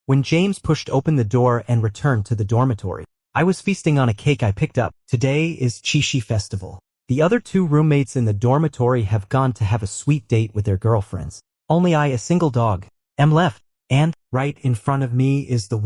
when James pushed open the door and returned to the dormitory. I was feasting on a cake I picked up. Today is Chishi Festival. The other two roommates in the dormitory have gone to have a sweet date with their girlfriends. Only I, a single dog, am left. And, right in front of me is the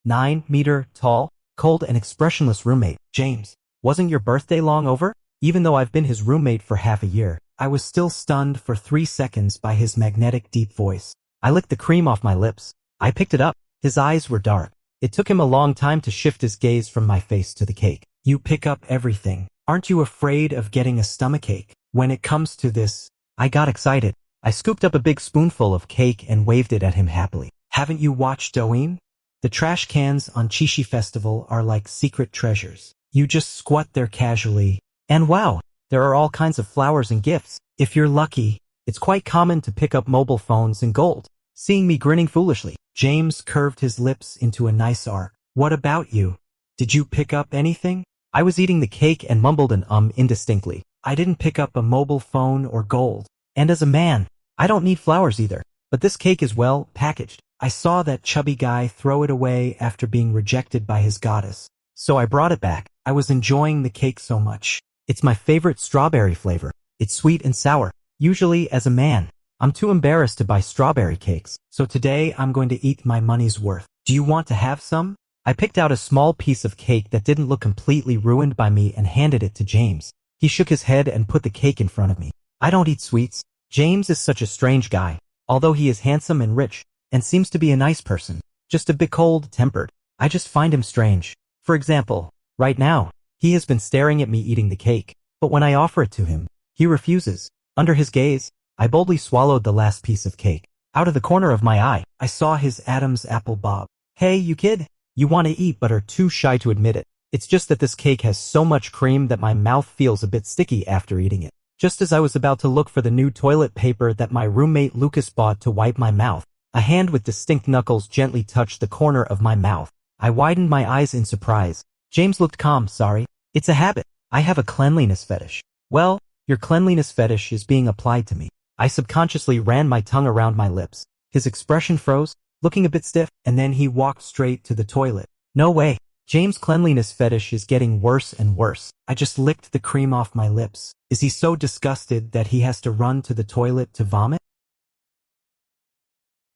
9-meter tall, cold and expressionless roommate, James. Wasn't your birthday long over? Even though I've been his roommate for half a year, I was still stunned for 3 seconds by his magnetic deep voice. I licked the cream off my lips. I picked it up. His eyes were dark. It took him a long time to shift his gaze from my face to the cake. You pick up everything. Aren't you afraid of getting a stomachache? When it comes to this, I got excited. I scooped up a big spoonful of cake and waved it at him happily. Haven't you watched Yaoi? The trash cans on Chishi Festival are like secret treasures. You just squat there casually, and wow, there are all kinds of flowers and gifts. If you're lucky, it's quite common to pick up mobile phones and gold. Seeing me grinning foolishly, James curved his lips into a nice arc. What about you? Did you pick up anything? I was eating the cake and mumbled an indistinctly. I didn't pick up a mobile phone or gold. And as a man, I don't need flowers either. But this cake is well packaged. I saw that chubby guy throw it away after being rejected by his goddess. So I brought it back. I was enjoying the cake so much. It's my favorite strawberry flavor. It's sweet and sour. Usually, as a man, I'm too embarrassed to buy strawberry cakes. So today I'm going to eat my money's worth. Do you want to have some? I picked out a small piece of cake that didn't look completely ruined by me and handed it to James. He shook his head and put the cake in front of me. I don't eat sweets. James is such a strange guy. Although he is handsome and rich, and seems to be a nice person, just a bit cold-tempered, I just find him strange. For example, right now, he has been staring at me eating the cake, but when I offer it to him, he refuses. Under his gaze, I boldly swallowed the last piece of cake. Out of the corner of my eye, I saw his Adam's apple bob. Hey, you kid, you want to eat but are too shy to admit it. It's just that this cake has so much cream that my mouth feels a bit sticky after eating it. Just as I was about to look for the new toilet paper that my roommate Lucas bought to wipe my mouth, a hand with distinct knuckles gently touched the corner of my mouth. I widened my eyes in surprise. James looked calm. Sorry. It's a habit. I have a cleanliness fetish. Well, your cleanliness fetish is being applied to me. I subconsciously ran my tongue around my lips. His expression froze, looking a bit stiff, and then he walked straight to the toilet. No way. James' cleanliness fetish is getting worse and worse. I just licked the cream off my lips. Is he so disgusted that he has to run to the toilet to vomit?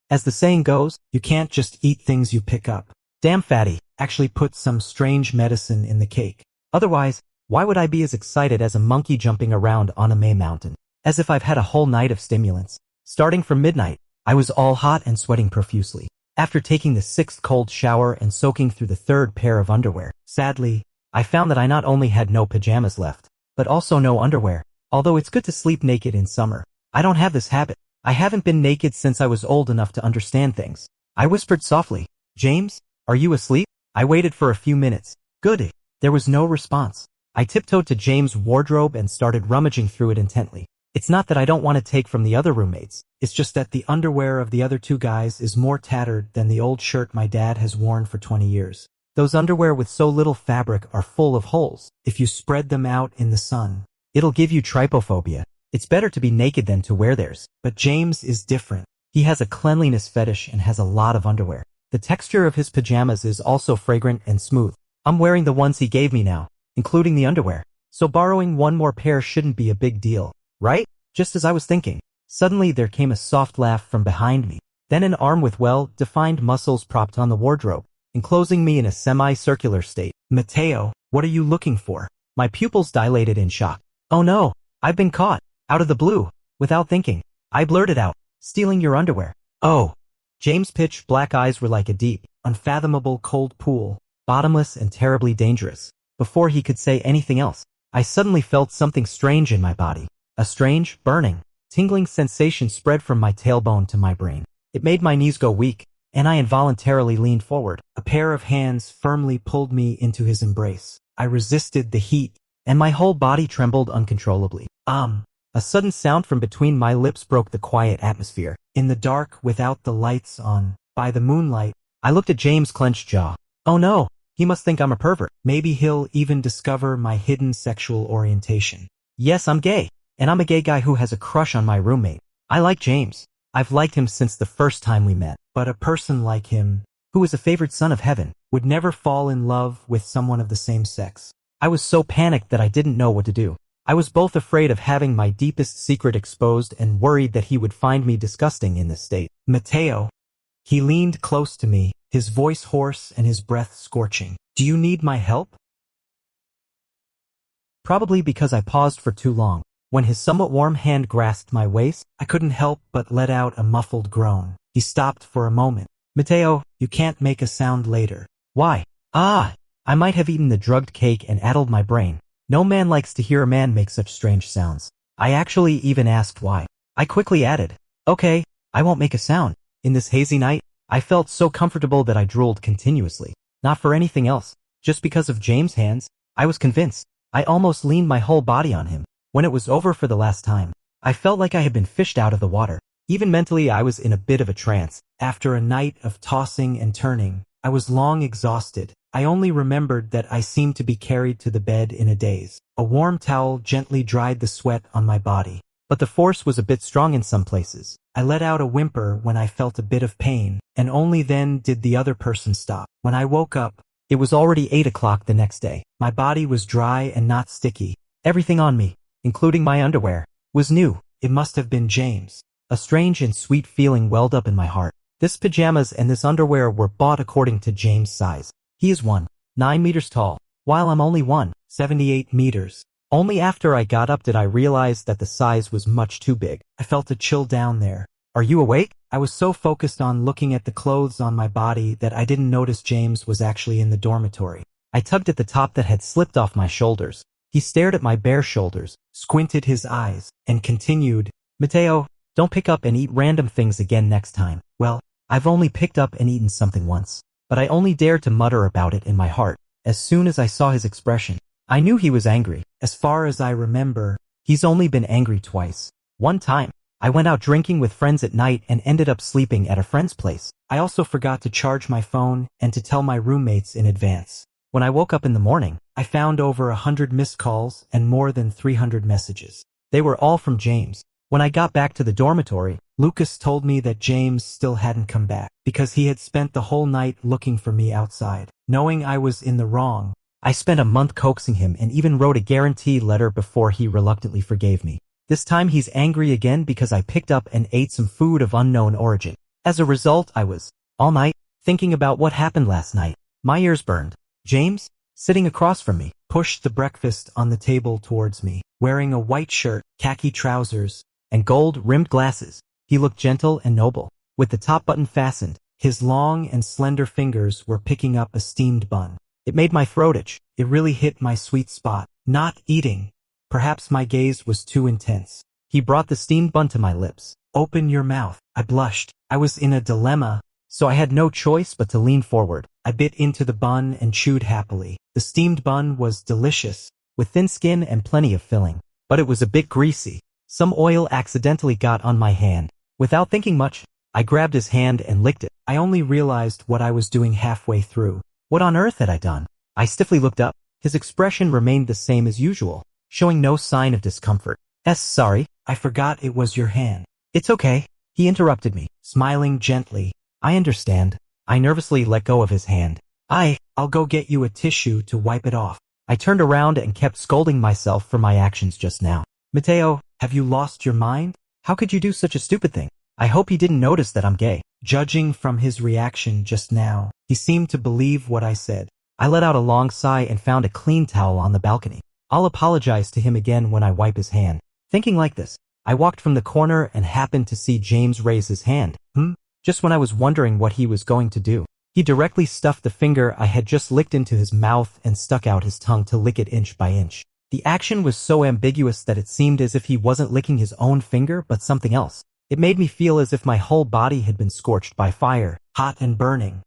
As the saying goes, you can't just eat things you pick up. Damn fatty, actually put some strange medicine in the cake. Otherwise, why would I be as excited as a monkey jumping around on a May mountain? As if I've had a whole night of stimulants. Starting from midnight, I was all hot and sweating profusely. After taking the 6th cold shower and soaking through the 3rd pair of underwear, sadly, I found that I not only had no pajamas left, but also no underwear. Although it's good to sleep naked in summer, I don't have this habit. I haven't been naked since I was old enough to understand things. I whispered softly, James, are you asleep? I waited for a few minutes. Good. There was no response. I tiptoed to James' wardrobe and started rummaging through it intently. It's not that I don't want to take from the other roommates. It's just that the underwear of the other two guys is more tattered than the old shirt my dad has worn for 20 years. Those underwear with so little fabric are full of holes. If you spread them out in the sun, it'll give you trypophobia. It's better to be naked than to wear theirs. But James is different. He has a cleanliness fetish and has a lot of underwear. The texture of his pajamas is also fragrant and smooth. I'm wearing the ones he gave me now, including the underwear. So borrowing one more pair shouldn't be a big deal, right? Just as I was thinking, suddenly there came a soft laugh from behind me. Then an arm with well-defined muscles propped on the wardrobe, enclosing me in a semi-circular state. Mateo, what are you looking for? My pupils dilated in shock. Oh no, I've been caught. Out of the blue, without thinking, I blurted out, stealing your underwear. Oh. James' pitch black eyes were like a deep, unfathomable cold pool, bottomless and terribly dangerous. Before he could say anything else, I suddenly felt something strange in my body. A strange, burning, tingling sensation spread from my tailbone to my brain. It made my knees go weak, and I involuntarily leaned forward. A pair of hands firmly pulled me into his embrace. I resisted the heat, and my whole body trembled uncontrollably. A sudden sound from between my lips broke the quiet atmosphere. In the dark, without the lights on, by the moonlight, I looked at James' clenched jaw. Oh no, he must think I'm a pervert. Maybe he'll even discover my hidden sexual orientation. Yes, I'm gay, and I'm a gay guy who has a crush on my roommate. I like James. I've liked him since the first time we met. But a person like him, who is a favored son of heaven, would never fall in love with someone of the same sex. I was so panicked that I didn't know what to do. I was both afraid of having my deepest secret exposed and worried that he would find me disgusting in this state. Mateo. He leaned close to me, his voice hoarse and his breath scorching. Do you need my help? Probably because I paused for too long. When his somewhat warm hand grasped my waist, I couldn't help but let out a muffled groan. He stopped for a moment. Mateo, you can't make a sound later. Why? I might have eaten the drugged cake and addled my brain. No man likes to hear a man make such strange sounds. I actually even asked why. I quickly added, okay, I won't make a sound. In this hazy night, I felt so comfortable that I drooled continuously. Not for anything else. Just because of James' hands, I was convinced. I almost leaned my whole body on him. When it was over for the last time, I felt like I had been fished out of the water. Even mentally, I was in a bit of a trance. After a night of tossing and turning, I was long exhausted. I only remembered that I seemed to be carried to the bed in a daze. A warm towel gently dried the sweat on my body, but the force was a bit strong in some places. I let out a whimper when I felt a bit of pain, and only then did the other person stop. When I woke up, it was already 8 o'clock the next day. My body was dry and not sticky. Everything on me, including my underwear, was new. It must have been James. A strange and sweet feeling welled up in my heart. This pajamas and this underwear were bought according to James' size. He is 1.9 meters tall, while I'm only 1.78 meters. Only after I got up did I realize that the size was much too big. I felt a chill down there. Are you awake? I was so focused on looking at the clothes on my body that I didn't notice James was actually in the dormitory. I tugged at the top that had slipped off my shoulders. He stared at my bare shoulders, squinted his eyes, and continued, Mateo, don't pick up and eat random things again next time. Well, I've only picked up and eaten something once, but I only dared to mutter about it in my heart. As soon as I saw his expression, I knew he was angry. As far as I remember, he's only been angry twice. One time, I went out drinking with friends at night and ended up sleeping at a friend's place. I also forgot to charge my phone and to tell my roommates in advance. When I woke up in the morning, I found over 100 missed calls and more than 300 messages. They were all from James. When I got back to the dormitory, Lucas told me that James still hadn't come back because he had spent the whole night looking for me outside. Knowing I was in the wrong, I spent a month coaxing him and even wrote a guarantee letter before he reluctantly forgave me. This time he's angry again because I picked up and ate some food of unknown origin. As a result, I was, all night, thinking about what happened last night. My ears burned. James, sitting across from me, pushed the breakfast on the table towards me, wearing a white shirt, khaki trousers, and gold-rimmed glasses. He looked gentle and noble. With the top button fastened, his long and slender fingers were picking up a steamed bun. It made my throat itch. It really hit my sweet spot. Not eating. Perhaps my gaze was too intense. He brought the steamed bun to my lips. Open your mouth. I blushed. I was in a dilemma, so I had no choice but to lean forward. I bit into the bun and chewed happily. The steamed bun was delicious, with thin skin and plenty of filling, but it was a bit greasy. Some oil accidentally got on my hand. Without thinking much, I grabbed his hand and licked it. I only realized what I was doing halfway through. What on earth had I done? I stiffly looked up. His expression remained the same as usual, showing no sign of discomfort. Sorry, I forgot it was your hand. It's okay, he interrupted me, smiling gently. I understand. I nervously let go of his hand. I'll go get you a tissue to wipe it off. I turned around and kept scolding myself for my actions just now. Mateo, have you lost your mind? How could you do such a stupid thing? I hope he didn't notice that I'm gay. Judging from his reaction just now, he seemed to believe what I said. I let out a long sigh and found a clean towel on the balcony. I'll apologize to him again when I wipe his hand. Thinking like this, I walked from the corner and happened to see James raise his hand. Just when I was wondering what he was going to do, he directly stuffed the finger I had just licked into his mouth and stuck out his tongue to lick it inch by inch. The action was so ambiguous that it seemed as if he wasn't licking his own finger but something else. It made me feel as if my whole body had been scorched by fire, hot and burning.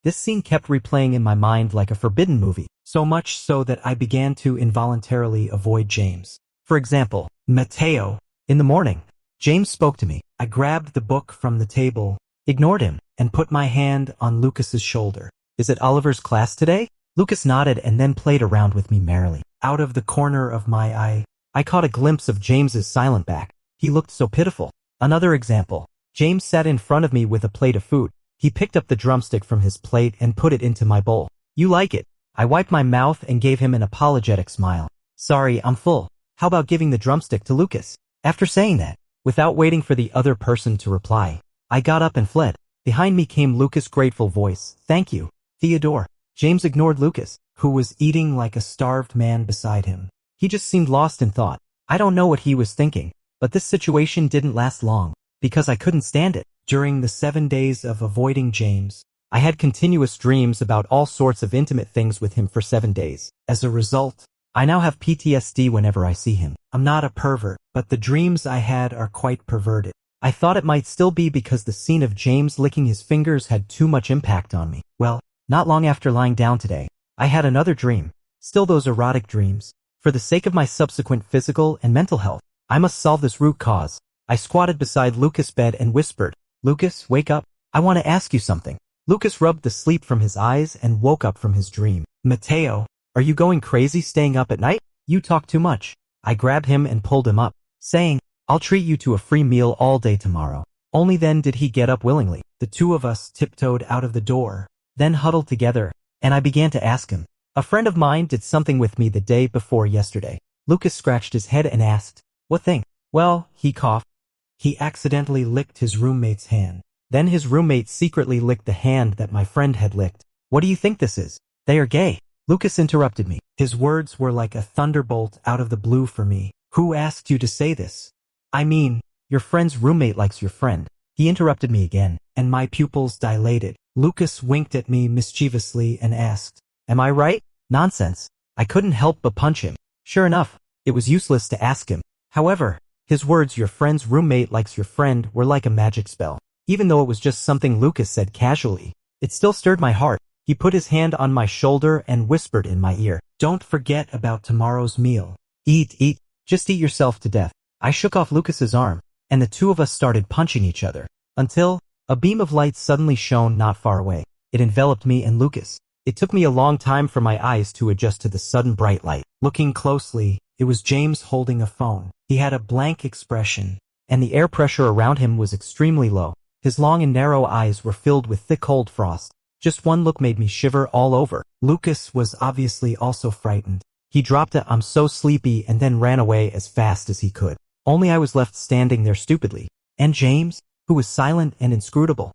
This scene kept replaying in my mind like a forbidden movie, so much so that I began to involuntarily avoid James. For example, Mateo. In the morning, James spoke to me. I grabbed the book from the table, ignored him, and put my hand on Lucas's shoulder. Is it Oliver's class today? Lucas nodded and then played around with me merrily. Out of the corner of my eye, I caught a glimpse of James's silent back. He looked so pitiful. Another example. James sat in front of me with a plate of food. He picked up the drumstick from his plate and put it into my bowl. You like it? I wiped my mouth and gave him an apologetic smile. Sorry, I'm full. How about giving the drumstick to Lucas? After saying that, without waiting for the other person to reply, I got up and fled. Behind me came Lucas' grateful voice. Thank you, Theodore. James ignored Lucas, who was eating like a starved man beside him. He just seemed lost in thought. I don't know what he was thinking, but this situation didn't last long, because I couldn't stand it. During the 7 days of avoiding James, I had continuous dreams about all sorts of intimate things with him for 7 days. As a result, I now have PTSD whenever I see him. I'm not a pervert, but the dreams I had are quite perverted. I thought it might still be because the scene of James licking his fingers had too much impact on me. Well, not long after lying down today, I had another dream. Still those erotic dreams. For the sake of my subsequent physical and mental health, I must solve this root cause. I squatted beside Lucas' bed and whispered, Lucas, wake up. I want to ask you something. Lucas rubbed the sleep from his eyes and woke up from his dream. Mateo, are you going crazy staying up at night? You talk too much. I grabbed him and pulled him up, saying, I'll treat you to a free meal all day tomorrow. Only then did he get up willingly. The two of us tiptoed out of the door, then huddled together, and I began to ask him. A friend of mine did something with me the day before yesterday. Lucas scratched his head and asked, What thing? Well, he coughed. He accidentally licked his roommate's hand. Then his roommate secretly licked the hand that my friend had licked. What do you think this is? They are gay. Lucas interrupted me. His words were like a thunderbolt out of the blue for me. Who asked you to say this? I mean, your friend's roommate likes your friend. He interrupted me again, and my pupils dilated. Lucas winked at me mischievously and asked, Am I right? Nonsense. I couldn't help but punch him. Sure enough, it was useless to ask him. However, his words, your friend's roommate likes your friend, were like a magic spell. Even though it was just something Lucas said casually, it still stirred my heart. He put his hand on my shoulder and whispered in my ear, Don't forget about tomorrow's meal. Eat, just eat yourself to death. I shook off Lucas's arm, and the two of us started punching each other, until a beam of light suddenly shone not far away. It enveloped me and Lucas. It took me a long time for my eyes to adjust to the sudden bright light. Looking closely, it was James holding a phone. He had a blank expression, and the air pressure around him was extremely low. His long and narrow eyes were filled with thick cold frost. Just one look made me shiver all over. Lucas was obviously also frightened. He dropped a "I'm so sleepy" and then ran away as fast as he could. Only I was left standing there stupidly. And James, who was silent and inscrutable.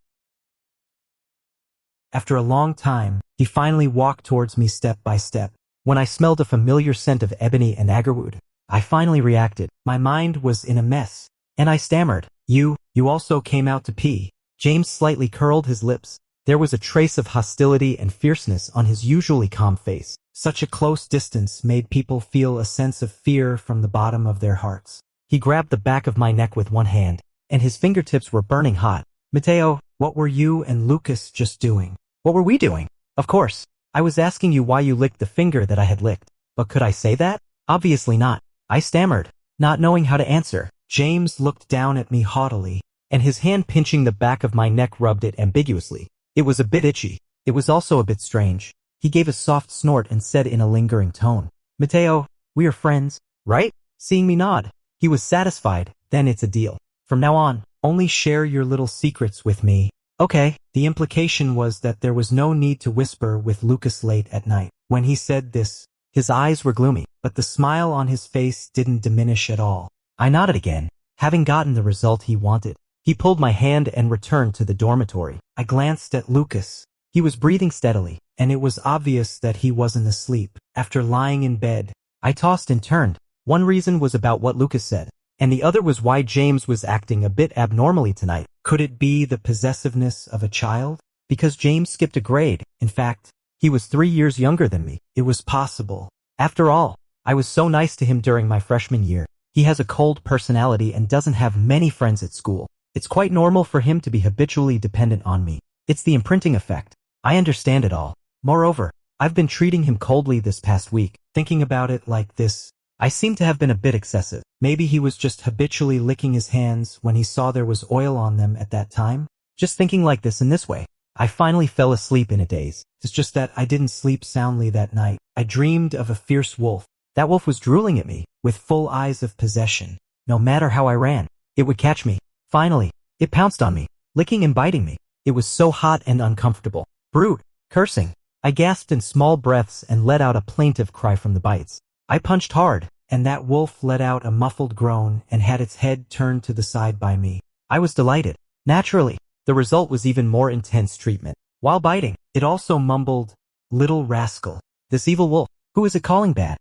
After a long time, he finally walked towards me step by step. When I smelled a familiar scent of ebony and agarwood, I finally reacted. My mind was in a mess, and I stammered, You also came out to pee." James slightly curled his lips. There was a trace of hostility and fierceness on his usually calm face. Such a close distance made people feel a sense of fear from the bottom of their hearts. He grabbed the back of my neck with one hand, and his fingertips were burning hot. Mateo, what were you and Lucas just doing? What were we doing? Of course, I was asking you why you licked the finger that I had licked. But could I say that? Obviously not. I stammered, not knowing how to answer. James looked down at me haughtily, and his hand pinching the back of my neck rubbed it ambiguously. It was a bit itchy. It was also a bit strange. He gave a soft snort and said in a lingering tone, Mateo, we are friends, right? Seeing me nod, he was satisfied. Then it's a deal. From now on, only share your little secrets with me. Okay. The implication was that there was no need to whisper with Lucas late at night. When he said this, his eyes were gloomy, but the smile on his face didn't diminish at all. I nodded again, having gotten the result he wanted. He pulled my hand and returned to the dormitory. I glanced at Lucas. He was breathing steadily, and it was obvious that he wasn't asleep. After lying in bed, I tossed and turned. One reason was about what Lucas said, and the other was why James was acting a bit abnormally tonight. Could it be the possessiveness of a child? Because James skipped a grade. In fact, he was 3 years younger than me. It was possible. After all, I was so nice to him during my freshman year. He has a cold personality and doesn't have many friends at school. It's quite normal for him to be habitually dependent on me. It's the imprinting effect. I understand it all. Moreover, I've been treating him coldly this past week. Thinking about it like this, I seem to have been a bit excessive. Maybe he was just habitually licking his hands when he saw there was oil on them at that time. Just thinking like this in this way, I finally fell asleep in a daze. It's just that I didn't sleep soundly that night. I dreamed of a fierce wolf. That wolf was drooling at me, with full eyes of possession. No matter how I ran, it would catch me. Finally, it pounced on me, licking and biting me. It was so hot and uncomfortable. Brute. Cursing. I gasped in small breaths and let out a plaintive cry from the bites. I punched hard, and that wolf let out a muffled groan and had its head turned to the side by me. I was delighted. Naturally, the result was even more intense treatment. While biting, it also mumbled, "Little rascal. This evil wolf. Who is it calling bad?"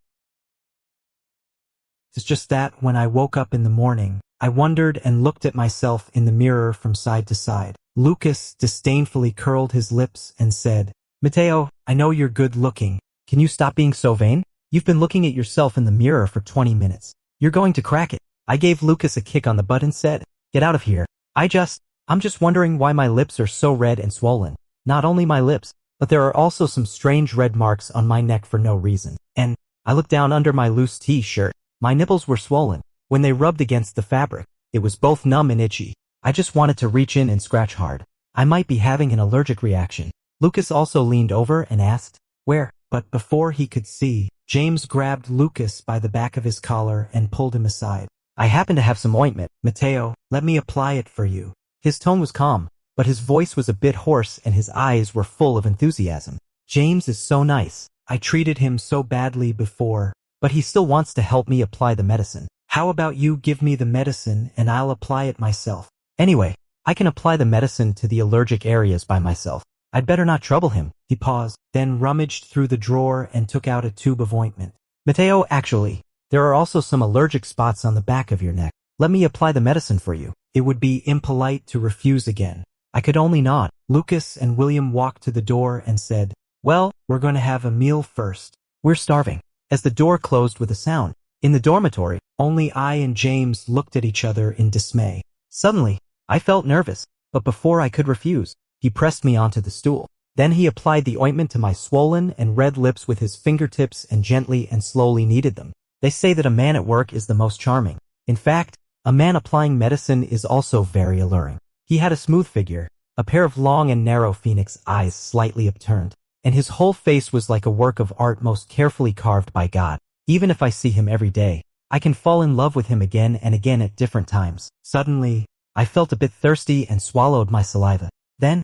It's just that when I woke up in the morning, I wondered and looked at myself in the mirror from side to side. Lucas disdainfully curled his lips and said, "Mateo, I know you're good looking. Can you stop being so vain? You've been looking at yourself in the mirror for 20 minutes. You're going to crack it." I gave Lucas a kick on the butt and said, "Get out of here. I'm just wondering why my lips are so red and swollen. Not only my lips, but there are also some strange red marks on my neck for no reason. And I looked down under my loose t-shirt. My nipples were swollen. When they rubbed against the fabric, it was both numb and itchy. I just wanted to reach in and scratch hard. I might be having an allergic reaction." Lucas also leaned over and asked, "Where?" But before he could see, James grabbed Lucas by the back of his collar and pulled him aside. "I happen to have some ointment, Mateo. Let me apply it for you." His tone was calm, but his voice was a bit hoarse and his eyes were full of enthusiasm. James is so nice. I treated him so badly before, but he still wants to help me apply the medicine. How about you give me the medicine and I'll apply it myself? Anyway, I can apply the medicine to the allergic areas by myself. I'd better not trouble him." He paused, then rummaged through the drawer and took out a tube of ointment. "Mateo, actually, there are also some allergic spots on the back of your neck. Let me apply the medicine for you." It would be impolite to refuse again. I could only nod. Lucas and William walked to the door and said, "Well, we're going to have a meal first. We're starving." As the door closed with a sound, in the dormitory, only I and James looked at each other in dismay. Suddenly, I felt nervous, but before I could refuse, he pressed me onto the stool. Then he applied the ointment to my swollen and red lips with his fingertips and gently and slowly kneaded them. They say that a man at work is the most charming. In fact, a man applying medicine is also very alluring. He had a smooth figure, a pair of long and narrow phoenix eyes slightly upturned, and his whole face was like a work of art most carefully carved by God. Even if I see him every day, I can fall in love with him again and again at different times. Suddenly, I felt a bit thirsty and swallowed my saliva. Then,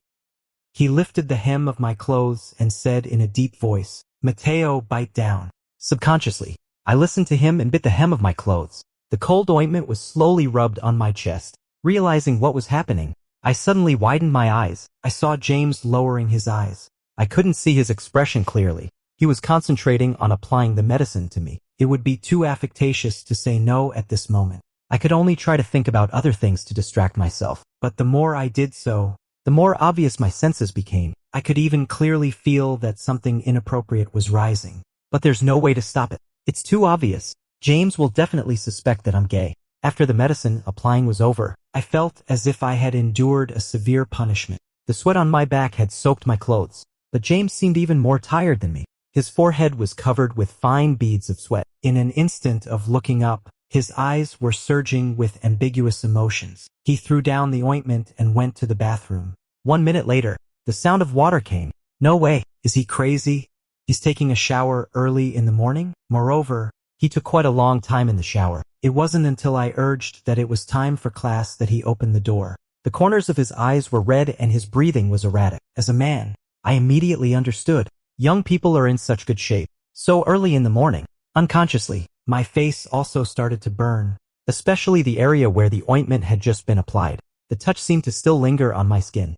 he lifted the hem of my clothes and said in a deep voice, "Mateo, bite down." Subconsciously, I listened to him and bit the hem of my clothes. The cold ointment was slowly rubbed on my chest. Realizing what was happening, I suddenly widened my eyes. I saw James lowering his eyes. I couldn't see his expression clearly. He was concentrating on applying the medicine to me. It would be too affectatious to say no at this moment. I could only try to think about other things to distract myself, but the more I did so, the more obvious my senses became. I could even clearly feel that something inappropriate was rising. But there's no way to stop it. It's too obvious. James will definitely suspect that I'm gay. After the medicine applying was over, I felt as if I had endured a severe punishment. The sweat on my back had soaked my clothes, but James seemed even more tired than me. His forehead was covered with fine beads of sweat. In an instant of looking up, his eyes were surging with ambiguous emotions. He threw down the ointment and went to the bathroom. 1 minute later, the sound of water came. No way. Is he crazy? He's taking a shower early in the morning? Moreover, he took quite a long time in the shower. It wasn't until I urged that it was time for class that he opened the door. The corners of his eyes were red and his breathing was erratic. As a man, I immediately understood. Young people are in such good shape. So early in the morning. Unconsciously, my face also started to burn, especially the area where the ointment had just been applied. The touch seemed to still linger on my skin.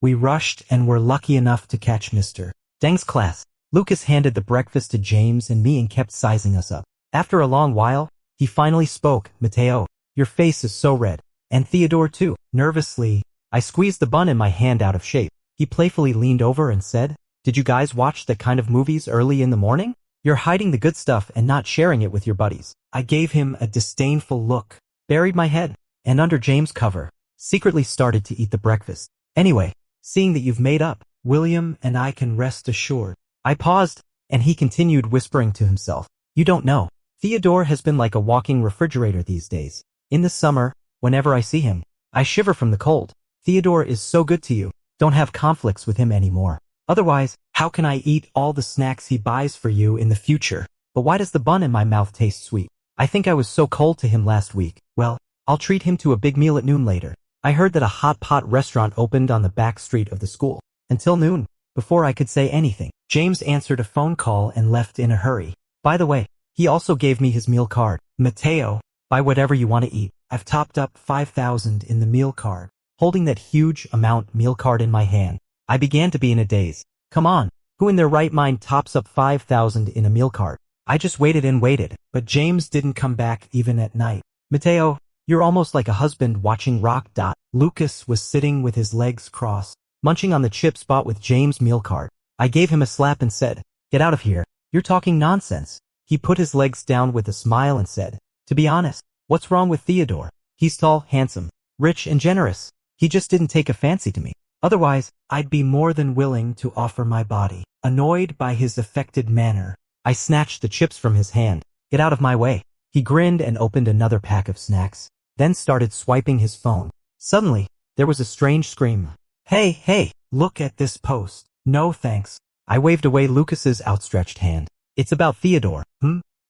We rushed and were lucky enough to catch Mr. Deng's class. Lucas handed the breakfast to James and me and kept sizing us up. After a long while, he finally spoke. "Mateo, your face is so red. And Theodore too." Nervously, I squeezed the bun in my hand out of shape. He playfully leaned over and said, "Did you guys watch that kind of movies early in the morning? You're hiding the good stuff and not sharing it with your buddies." I gave him a disdainful look, buried my head, and under James' cover, secretly started to eat the breakfast. "Anyway, seeing that you've made up, William and I can rest assured." I paused, and he continued whispering to himself, "You don't know. Theodore has been like a walking refrigerator these days. In the summer, whenever I see him, I shiver from the cold. Theodore is so good to you. Don't have conflicts with him anymore. Otherwise, how can I eat all the snacks he buys for you in the future? But why does the bun in my mouth taste sweet? I think I was so cold to him last week. Well, I'll treat him to a big meal at noon later." I heard that a hot pot restaurant opened on the back street of the school. Until noon, before I could say anything, James answered a phone call and left in a hurry. By the way, he also gave me his meal card. Mateo, buy whatever you want to eat. I've topped up 5,000 in the meal card. Holding that huge amount meal card in my hand, I began to be in a daze. Come on, who in their right mind tops up 5,000 in a meal card? I just waited and waited, but James didn't come back even at night. Mateo, you're almost like a husband watching Rock. Lucas was sitting with his legs crossed, munching on the chips bought with James' meal card. I gave him a slap and said, "Get out of here. You're talking nonsense." He put his legs down with a smile and said, "To be honest, what's wrong with Theodore? He's tall, handsome, rich, and generous. He just didn't take a fancy to me. Otherwise, I'd be more than willing to offer my body." Annoyed by his affected manner, I snatched the chips from his hand. "Get out of my way." He grinned and opened another pack of snacks, then started swiping his phone. Suddenly, there was a strange scream. Hey, look at this post." "No thanks." I waved away Lucas's outstretched hand. "It's about Theodore."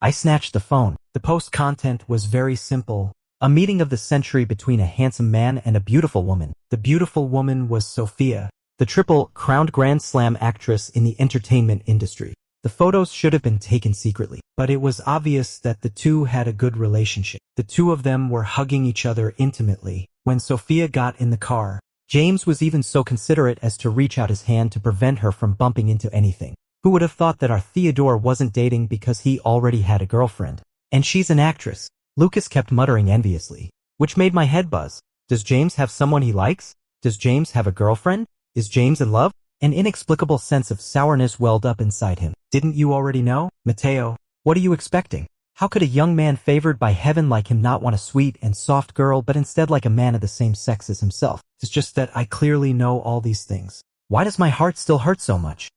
I snatched the phone. The post content was very simple. A meeting of the century between a handsome man and a beautiful woman. The beautiful woman was Sophia, the triple-crowned Grand Slam actress in the entertainment industry. The photos should have been taken secretly, but it was obvious that the two had a good relationship. The two of them were hugging each other intimately. When Sophia got in the car, James was even so considerate as to reach out his hand to prevent her from bumping into anything. Who would have thought that our Theodore wasn't dating because he already had a girlfriend? And she's an actress. Lucas kept muttering enviously, which made my head buzz. Does James have someone he likes? Does James have a girlfriend? Is James in love? An inexplicable sense of sourness welled up inside him. Didn't you already know? Mateo, what are you expecting? How could a young man favored by heaven like him not want a sweet and soft girl but instead like a man of the same sex as himself? It's just that I clearly know all these things. Why does my heart still hurt so much?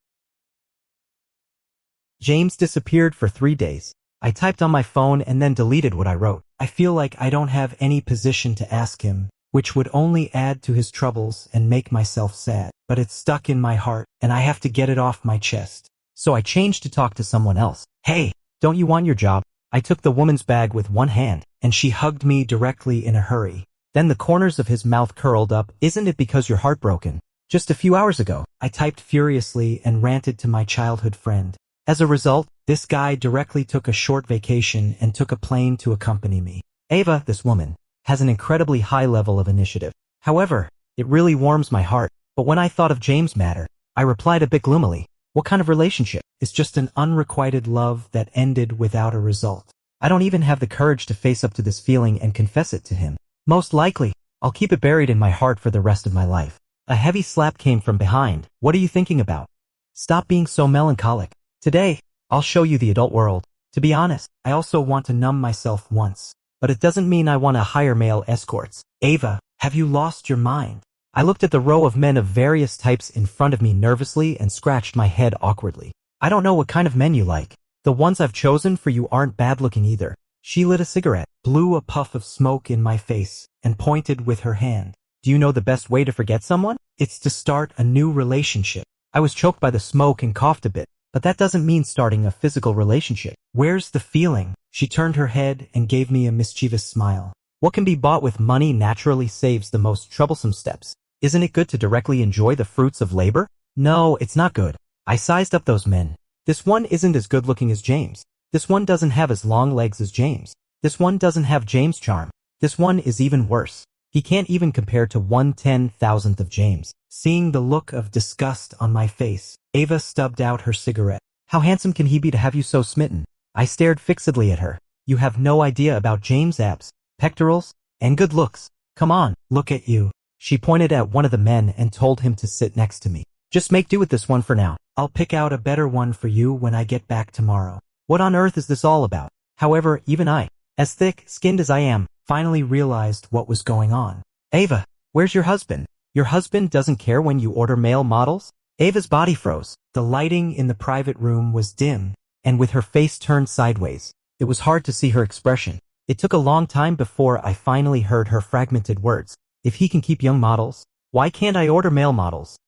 James disappeared for 3 days. I typed on my phone and then deleted what I wrote. I feel like I don't have any position to ask him, which would only add to his troubles and make myself sad. But it's stuck in my heart, and I have to get it off my chest. So I changed to talk to someone else. "Hey, don't you want your job?" I took the woman's bag with one hand, and she hugged me directly in a hurry. Then the corners of his mouth curled up. "Isn't it because you're heartbroken? Just a few hours ago," I typed furiously and ranted to my childhood friend. As a result, this guy directly took a short vacation and took a plane to accompany me. Ava, this woman, has an incredibly high level of initiative. However, it really warms my heart. But when I thought of James' matter, I replied a bit gloomily. What kind of relationship? It's just an unrequited love that ended without a result. I don't even have the courage to face up to this feeling and confess it to him. Most likely, I'll keep it buried in my heart for the rest of my life. A heavy slap came from behind. "What are you thinking about? Stop being so melancholic. Today, I'll show you the adult world. To be honest, I also want to numb myself once. But it doesn't mean I want to hire male escorts." "Ava, have you lost your mind?" I looked at the row of men of various types in front of me nervously and scratched my head awkwardly. "I don't know what kind of men you like. The ones I've chosen for you aren't bad looking either." She lit a cigarette, blew a puff of smoke in my face, and pointed with her hand. "Do you know the best way to forget someone? It's to start a new relationship." I was choked by the smoke and coughed a bit. "But that doesn't mean starting a physical relationship. Where's the feeling?" She turned her head and gave me a mischievous smile. "What can be bought with money naturally saves the most troublesome steps. Isn't it good to directly enjoy the fruits of labor?" "No, it's not good." I sized up those men. This one isn't as good looking as James. This one doesn't have as long legs as James. This one doesn't have James' charm. This one is even worse. He can't even compare to 1/10,000th of James. Seeing the look of disgust on my face, Ava stubbed out her cigarette. "How handsome can he be to have you so smitten?" I stared fixedly at her. "You have no idea about James' abs, pectorals, and good looks. Come on, look at you." She pointed at one of the men and told him to sit next to me. "Just make do with this one for now. I'll pick out a better one for you when I get back tomorrow." What on earth is this all about? However, even I, as thick-skinned as I am, finally realized what was going on. "Ava, where's your husband? Your husband doesn't care when you order male models?" Ava's body froze. The lighting in the private room was dim, and with her face turned sideways, it was hard to see her expression. It took a long time before I finally heard her fragmented words. "If he can keep young models, why can't I order male models?"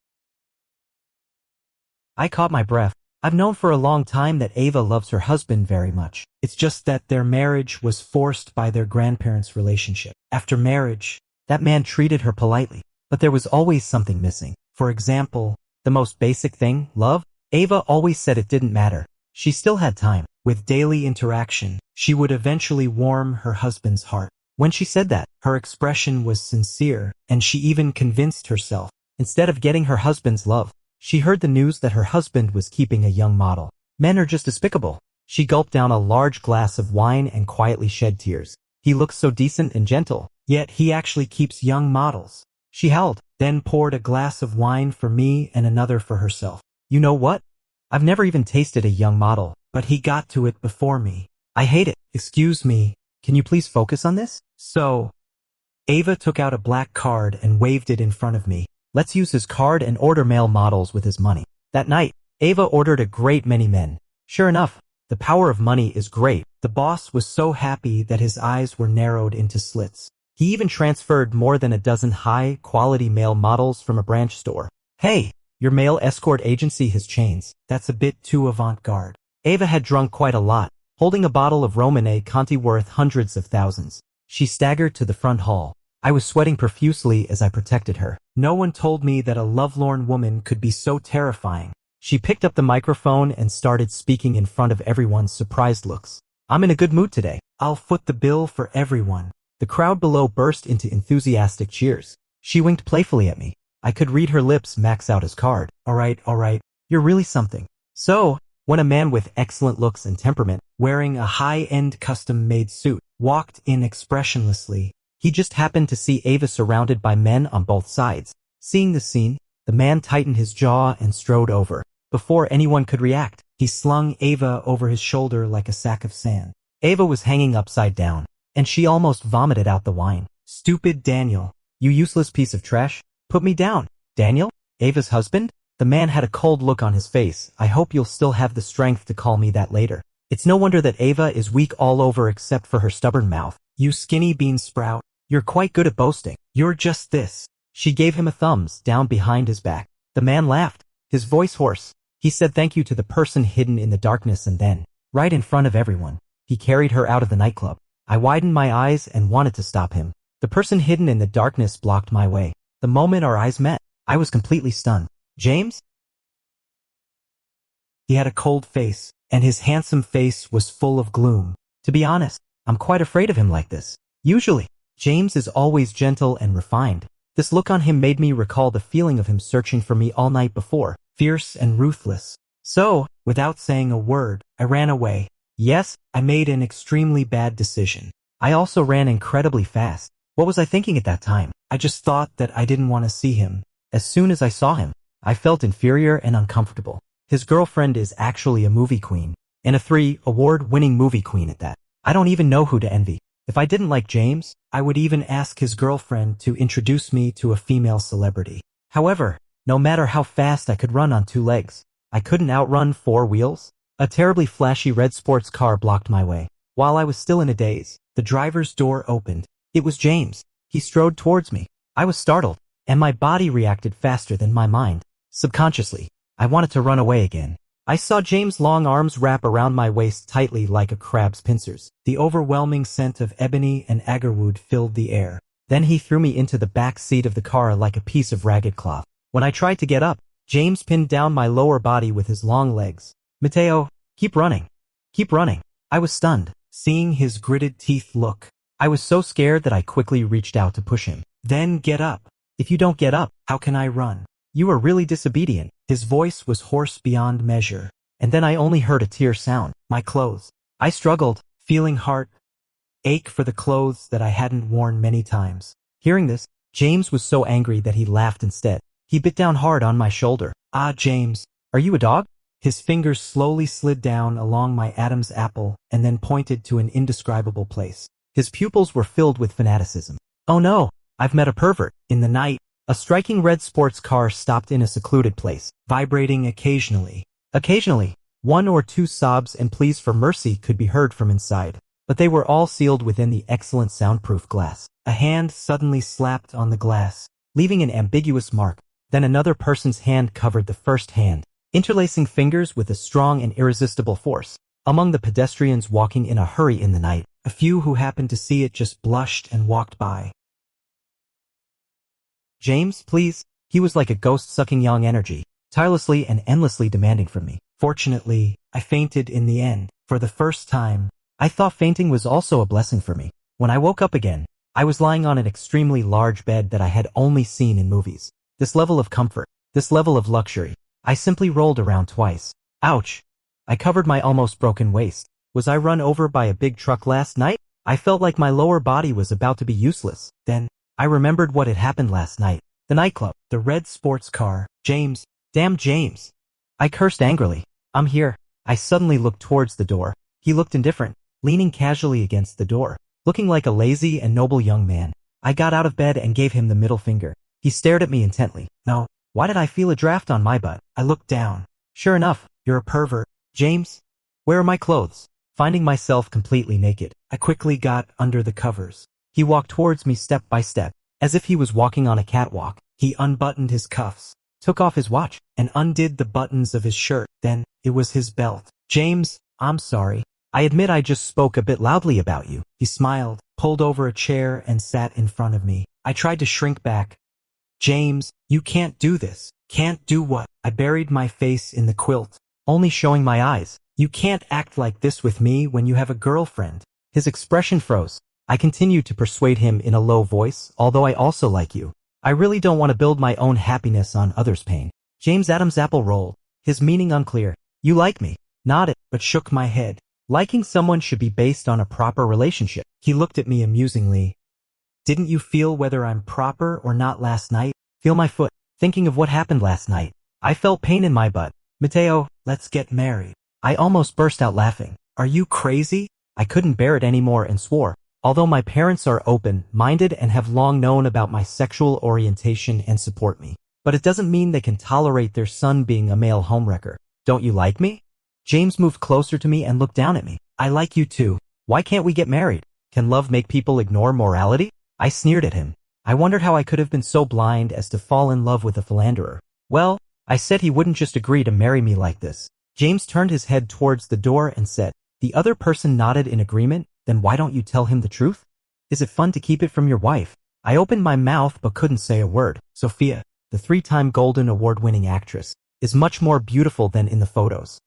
I caught my breath. I've known for a long time that Ava loves her husband very much. It's just that their marriage was forced by their grandparents' relationship. After marriage, That man treated her politely, but there was always something missing. For example, the most basic thing, love. Ava always said it didn't matter. She still had time. With daily interaction, she would eventually warm her husband's heart. When she said that, her expression was sincere, and she even convinced herself. Instead of getting her husband's love, she heard the news that her husband was keeping a young model. Men are just despicable. She gulped down a large glass of wine and quietly shed tears. He looks so decent and gentle, yet he actually keeps young models. She howled, then poured a glass of wine for me and another for herself. You know what? I've never even tasted a young model, but he got to it before me. I hate it. Excuse me, can you please focus on this? So, Ava took out a black card and waved it in front of me. Let's use his card and order male models with his money. That night, Ava ordered a great many men. Sure enough, the power of money is great. The boss was so happy that his eyes were narrowed into slits. He even transferred more than a dozen high-quality male models from a branch store. Hey, your male escort agency has chains. That's a bit too avant-garde. Ava had drunk quite a lot, holding a bottle of Romane Conti worth hundreds of thousands. She staggered to the front hall. I was sweating profusely as I protected her. No one told me that a lovelorn woman could be so terrifying. She picked up the microphone and started speaking in front of everyone's surprised looks. I'm in a good mood today. I'll foot the bill for everyone. The crowd below burst into enthusiastic cheers. She winked playfully at me. I could read her lips max out his card. All right, you're really something. So, when a man with excellent looks and temperament, wearing a high-end custom-made suit, walked in expressionlessly, he just happened to see Ava surrounded by men on both sides. Seeing the scene, the man tightened his jaw and strode over. Before anyone could react, he slung Ava over his shoulder like a sack of sand. Ava was hanging upside down, and she almost vomited out the wine. Stupid Daniel, you useless piece of trash. Put me down. Daniel? Ava's husband? The man had a cold look on his face. I hope you'll still have the strength to call me that later. It's no wonder that Ava is weak all over except for her stubborn mouth. You skinny bean sprout. You're quite good at boasting. You're just this. She gave him a thumbs down behind his back. The man laughed, his voice hoarse. He said thank you to the person hidden in the darkness and then, right in front of everyone, he carried her out of the nightclub. I widened my eyes and wanted to stop him. The person hidden in the darkness blocked my way. The moment our eyes met, I was completely stunned. James? He had a cold face, and his handsome face was full of gloom. To be honest, I'm quite afraid of him like this. Usually, James is always gentle and refined. This look on him made me recall the feeling of him searching for me all night before, fierce and ruthless. So, without saying a word, I ran away. Yes, I made an extremely bad decision. I also ran incredibly fast. What was I thinking at that time? I just thought that I didn't want to see him. As soon as I saw him, I felt inferior and uncomfortable. His girlfriend is actually a movie queen, and a 3-award-winning movie queen at that. I don't even know who to envy. If I didn't like James, I would even ask his girlfriend to introduce me to a female celebrity. However, no matter how fast I could run on 2 legs, I couldn't outrun 4 wheels. A terribly flashy red sports car blocked my way. While I was still in a daze, the driver's door opened. It was James. He strode towards me. I was startled, and my body reacted faster than my mind. Subconsciously, I wanted to run away again. I saw James' long arms wrap around my waist tightly like a crab's pincers. The overwhelming scent of ebony and agarwood filled the air. Then he threw me into the back seat of the car like a piece of ragged cloth. When I tried to get up, James pinned down my lower body with his long legs. Mateo, keep running. Keep running. I was stunned, seeing his gritted teeth look. I was so scared that I quickly reached out to push him. Then get up. If you don't get up, how can I run? You are really disobedient. His voice was hoarse beyond measure. And then I only heard a tear sound. My clothes. I struggled, feeling heart ache for the clothes that I hadn't worn many times. Hearing this, James was so angry that he laughed instead. He bit down hard on my shoulder. Ah, James, are you a dog? His fingers slowly slid down along my Adam's apple and then pointed to an indescribable place. His pupils were filled with fanaticism. Oh no, I've met a pervert. In the night, a striking red sports car stopped in a secluded place, vibrating occasionally. Occasionally, 1 or 2 sobs and pleas for mercy could be heard from inside, but they were all sealed within the excellent soundproof glass. A hand suddenly slapped on the glass, leaving an ambiguous mark. Then another person's hand covered the first hand, interlacing fingers with a strong and irresistible force. Among the pedestrians walking in a hurry in the night, a few who happened to see it just blushed and walked by. James, please. He was like a ghost sucking young energy, tirelessly and endlessly demanding from me. Fortunately, I fainted in the end. For the first time, I thought fainting was also a blessing for me. When I woke up again, I was lying on an extremely large bed that I had only seen in movies. This level of comfort, this level of luxury, I simply rolled around twice. Ouch! I covered my almost broken waist. Was I run over by a big truck last night? I felt like my lower body was about to be useless. Then, I remembered what had happened last night. The nightclub, the red sports car, James, damn James. I cursed angrily. I'm here. I suddenly looked towards the door. He looked indifferent, leaning casually against the door, looking like a lazy and noble young man. I got out of bed and gave him the middle finger. He stared at me intently. No, why did I feel a draft on my butt? I looked down. Sure enough, you're a pervert. James, where are my clothes? Finding myself completely naked, I quickly got under the covers. He walked towards me step by step, as if he was walking on a catwalk. He unbuttoned his cuffs, took off his watch, and undid the buttons of his shirt. Then, it was his belt. James, I'm sorry. I admit I just spoke a bit loudly about you. He smiled, pulled over a chair, and sat in front of me. I tried to shrink back. James, you can't do this. Can't do what? I buried my face in the quilt, only showing my eyes. You can't act like this with me when you have a girlfriend. His expression froze. I continued to persuade him in a low voice, although I also like you. I really don't want to build my own happiness on others' pain. James Adam's apple rolled, his meaning unclear. You like me? Nodded, but shook my head. Liking someone should be based on a proper relationship. He looked at me amusingly. Didn't you feel whether I'm proper or not last night? Feel my foot, thinking of what happened last night. I felt pain in my butt. Mateo, let's get married. I almost burst out laughing. Are you crazy? I couldn't bear it anymore and swore. Although my parents are open-minded and have long known about my sexual orientation and support me, but it doesn't mean they can tolerate their son being a male homewrecker. Don't you like me? James moved closer to me and looked down at me. I like you too. Why can't we get married? Can love make people ignore morality? I sneered at him. I wondered how I could have been so blind as to fall in love with a philanderer. Well, I said he wouldn't just agree to marry me like this. James turned his head towards the door and said, the other person nodded in agreement. Then why don't you tell him the truth? Is it fun to keep it from your wife? I opened my mouth but couldn't say a word. Sophia, the 3-time Golden Award-winning actress, is much more beautiful than in the photos.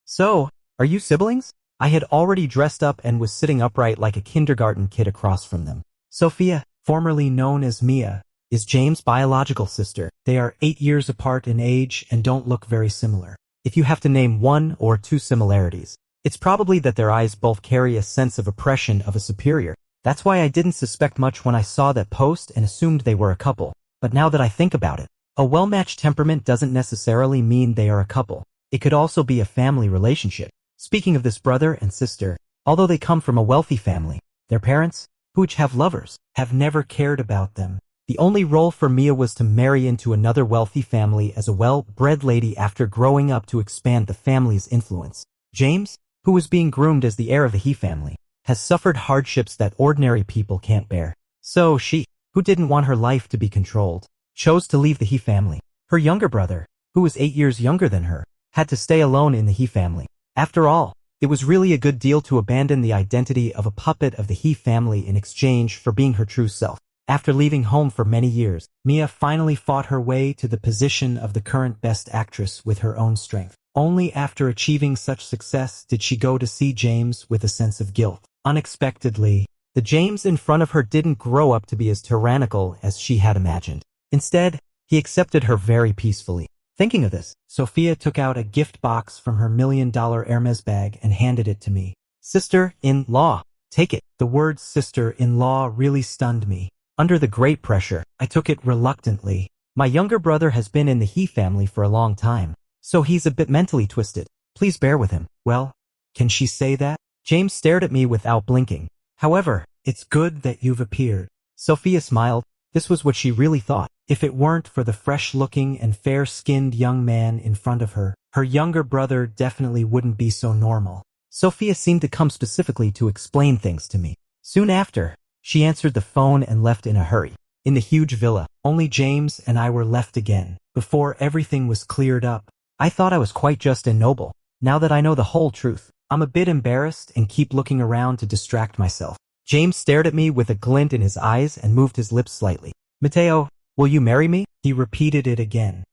So, are you siblings? I had already dressed up and was sitting upright like a kindergarten kid across from them. Sophia, formerly known as Mia, is James' biological sister. They are 8 years apart in age and don't look very similar. If you have to name 1 or 2 similarities, it's probably that their eyes both carry a sense of oppression of a superior. That's why I didn't suspect much when I saw that post and assumed they were a couple. But now that I think about it, a well-matched temperament doesn't necessarily mean they are a couple. It could also be a family relationship. Speaking of this brother and sister, although they come from a wealthy family, their parents, who each have lovers, have never cared about them. The only role for Mia was to marry into another wealthy family as a well-bred lady after growing up to expand the family's influence. James, who was being groomed as the heir of the He family, has suffered hardships that ordinary people can't bear. So she, who didn't want her life to be controlled, chose to leave the He family. Her younger brother, who was 8 years younger than her, had to stay alone in the He family. After all, it was really a good deal to abandon the identity of a puppet of the He family in exchange for being her true self. After leaving home for many years, Mia finally fought her way to the position of the current best actress with her own strength. Only after achieving such success did she go to see James with a sense of guilt. Unexpectedly, the James in front of her didn't grow up to be as tyrannical as she had imagined. Instead, he accepted her very peacefully. Thinking of this, Sophia took out a gift box from her $1 million Hermes bag and handed it to me. Sister-in-law, take it. The word sister-in-law really stunned me. Under the great pressure, I took it reluctantly. My younger brother has been in the He family for a long time, so he's a bit mentally twisted. Please bear with him. Well, can she say that? James stared at me without blinking. However, it's good that you've appeared. Sophia smiled. This was what she really thought. If it weren't for the fresh-looking and fair-skinned young man in front of her, her younger brother definitely wouldn't be so normal. Sophia seemed to come specifically to explain things to me. Soon after, she answered the phone and left in a hurry. In the huge villa, only James and I were left again. Before everything was cleared up, I thought I was quite just and noble. Now that I know the whole truth, I'm a bit embarrassed and keep looking around to distract myself. James stared at me with a glint in his eyes and moved his lips slightly. Mateo, will you marry me? He repeated it again.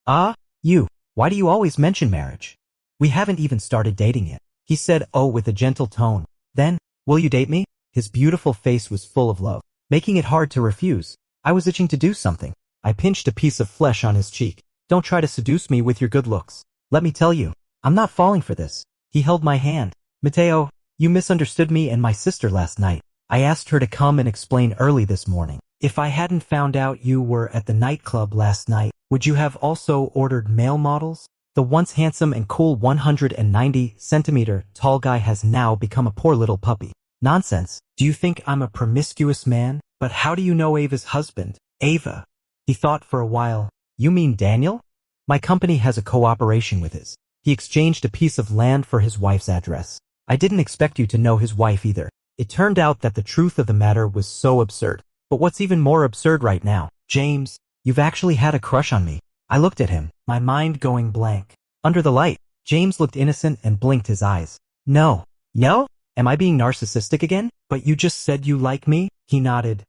Ah, you. Why do you always mention marriage? We haven't even started dating yet. He said, oh, with a gentle tone. Then, will you date me? His beautiful face was full of love, making it hard to refuse. I was itching to do something. I pinched a piece of flesh on his cheek. Don't try to seduce me with your good looks. Let me tell you, I'm not falling for this. He held my hand. Mateo, you misunderstood me and my sister last night. I asked her to come and explain early this morning. If I hadn't found out you were at the nightclub last night, would you have also ordered male models? The once handsome and cool 190-centimeter tall guy has now become a poor little puppy. Nonsense. Do you think I'm a promiscuous man? But how do you know Ava's husband? Ava. He thought for a while. You mean Daniel? My company has a cooperation with his. He exchanged a piece of land for his wife's address. I didn't expect you to know his wife either. It turned out that the truth of the matter was so absurd. But what's even more absurd right now, James, you've actually had a crush on me. I looked at him, my mind going blank. Under the light, James looked innocent and blinked his eyes. No. No? Am I being narcissistic again? But you just said you like me? He nodded.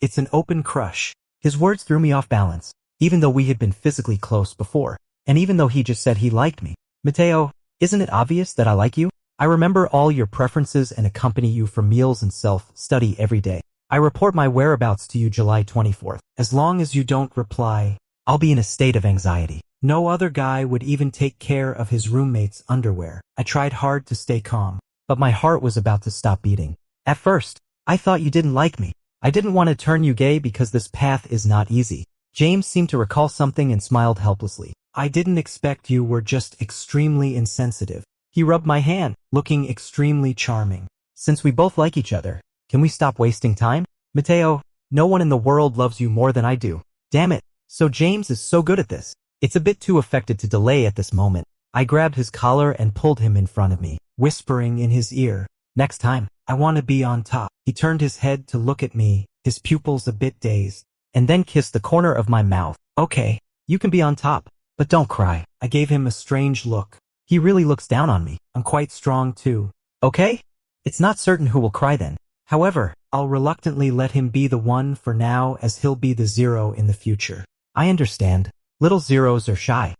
It's an open crush. His words threw me off balance, even though we had been physically close before, and even though he just said he liked me. Mateo, isn't it obvious that I like you? I remember all your preferences and accompany you for meals and self-study every day. I report my whereabouts to you July 24th. As long as you don't reply, I'll be in a state of anxiety. No other guy would even take care of his roommate's underwear. I tried hard to stay calm, but my heart was about to stop beating. At first, I thought you didn't like me. I didn't want to turn you gay because this path is not easy. James seemed to recall something and smiled helplessly. I didn't expect you were just extremely insensitive. He rubbed my hand, looking extremely charming. Since we both like each other, can we stop wasting time? Mateo, no one in the world loves you more than I do. Damn it. So James is so good at this. It's a bit too affected to delay at this moment. I grabbed his collar and pulled him in front of me, whispering in his ear, next time, I want to be on top. He turned his head to look at me, his pupils a bit dazed, and then kissed the corner of my mouth. Okay, you can be on top, but don't cry. I gave him a strange look. He really looks down on me. I'm quite strong too. Okay? It's not certain who will cry then. However, I'll reluctantly let him be the one for now as he'll be the zero in the future. I understand. Little zeros are shy.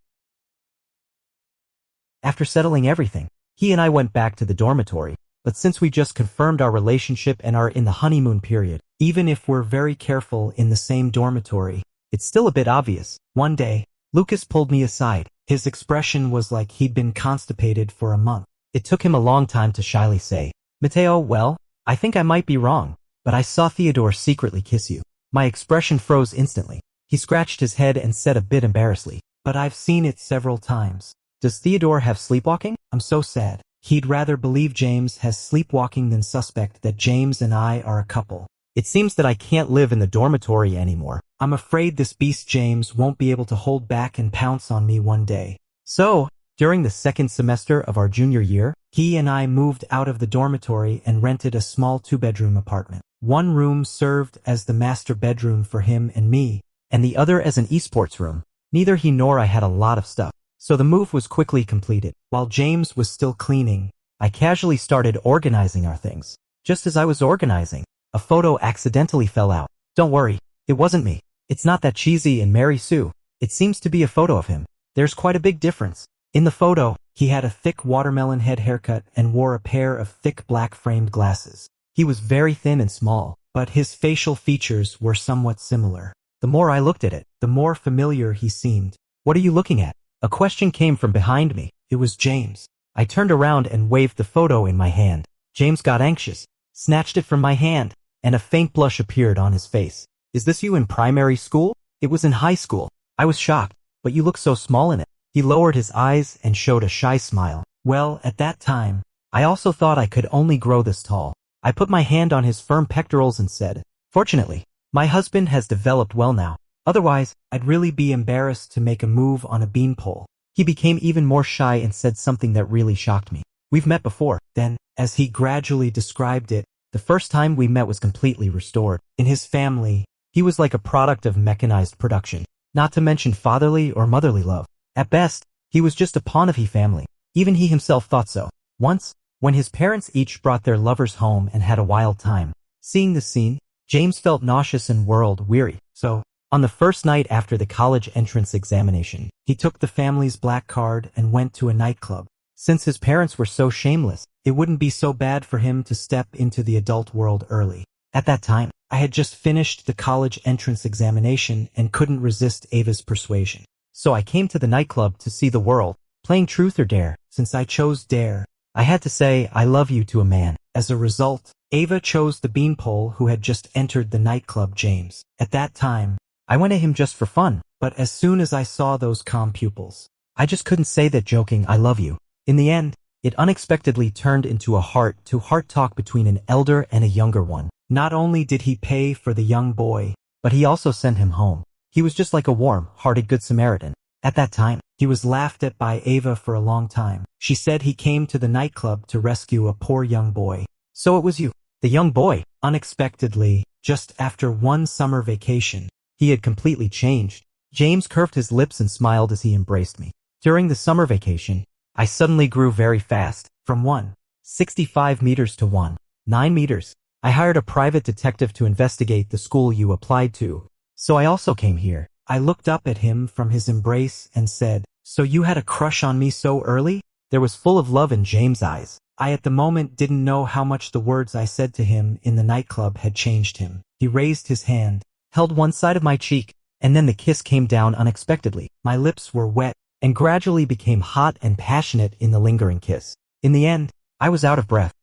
After settling everything, he and I went back to the dormitory, but since we just confirmed our relationship and are in the honeymoon period, even if we're very careful in the same dormitory, it's still a bit obvious. One day, Lucas pulled me aside. His expression was like he'd been constipated for a month. It took him a long time to shyly say, Mateo, well, I think I might be wrong, but I saw Theodore secretly kiss you. My expression froze instantly. He scratched his head and said a bit embarrassedly, but I've seen it several times. Does Theodore have sleepwalking? I'm so sad. He'd rather believe James has sleepwalking than suspect that James and I are a couple. It seems that I can't live in the dormitory anymore. I'm afraid this beast James won't be able to hold back and pounce on me one day. So, during the second semester of our junior year, he and I moved out of the dormitory and rented a small 2-bedroom apartment. One room served as the master bedroom for him and me, and the other as an esports room. Neither he nor I had a lot of stuff, so the move was quickly completed. While James was still cleaning, I casually started organizing our things. Just as I was organizing, a photo accidentally fell out. Don't worry, it wasn't me. It's not that cheesy and Mary Sue. It seems to be a photo of him. There's quite a big difference. In the photo, he had a thick watermelon head haircut and wore a pair of thick black framed glasses. He was very thin and small, but his facial features were somewhat similar. The more I looked at it, the more familiar he seemed. What are you looking at? A question came from behind me. It was James. I turned around and waved the photo in my hand. James got anxious, snatched it from my hand, and a faint blush appeared on his face. Is this you in primary school? It was in high school. I was shocked, but you look so small in it. He lowered his eyes and showed a shy smile. Well, at that time, I also thought I could only grow this tall. I put my hand on his firm pectorals and said, Fortunately, my husband has developed well now. Otherwise, I'd really be embarrassed to make a move on a beanpole. He became even more shy and said something that really shocked me. We've met before. Then, as he gradually described it, the first time we met was completely restored. In his family, he was like a product of mechanized production, not to mention fatherly or motherly love. At best, he was just a pawn of his family. Even he himself thought so. Once, when his parents each brought their lovers home and had a wild time. Seeing this scene, James felt nauseous and world-weary. So, on the first night after the college entrance examination, he took the family's black card and went to a nightclub. Since his parents were so shameless, it wouldn't be so bad for him to step into the adult world early. At that time, I had just finished the college entrance examination and couldn't resist Ava's persuasion. So I came to the nightclub to see the world, playing truth or dare. Since I chose dare, I had to say I love you to a man. As a result, Ava chose the beanpole who had just entered the nightclub, James. At that time, I went at him just for fun, but as soon as I saw those calm pupils, I just couldn't say that joking I love you. In the end, it unexpectedly turned into a heart-to-heart talk between an elder and a younger one. Not only did he pay for the young boy, but he also sent him home. He was just like a warm-hearted good Samaritan. At that time, he was laughed at by Ava for a long time. She said he came to the nightclub to rescue a poor young boy. So it was you. The young boy, unexpectedly, just after one summer vacation, he had completely changed. James curved his lips and smiled as he embraced me. During the summer vacation, I suddenly grew very fast, from 1.65 meters to 1.9 meters. I hired a private detective to investigate the school you applied to. So I also came here. I looked up at him from his embrace and said, "So you had a crush on me so early?" There was full of love in James' eyes. I at the moment didn't know how much the words I said to him in the nightclub had changed him. He raised his hand, held one side of my cheek, and then the kiss came down unexpectedly. My lips were wet and gradually became hot and passionate in the lingering kiss. In the end, I was out of breath.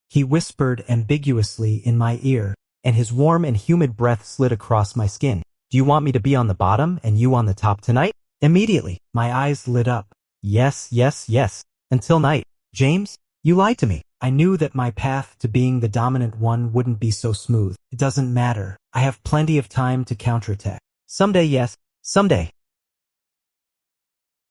He whispered ambiguously in my ear, and his warm and humid breath slid across my skin. "Do you want me to be on the bottom and you on the top tonight?" Immediately, my eyes lit up. Yes, yes, yes. Until night. James, you lied to me. I knew that my path to being the dominant one wouldn't be so smooth. It doesn't matter. I have plenty of time to counterattack. Someday, yes, someday.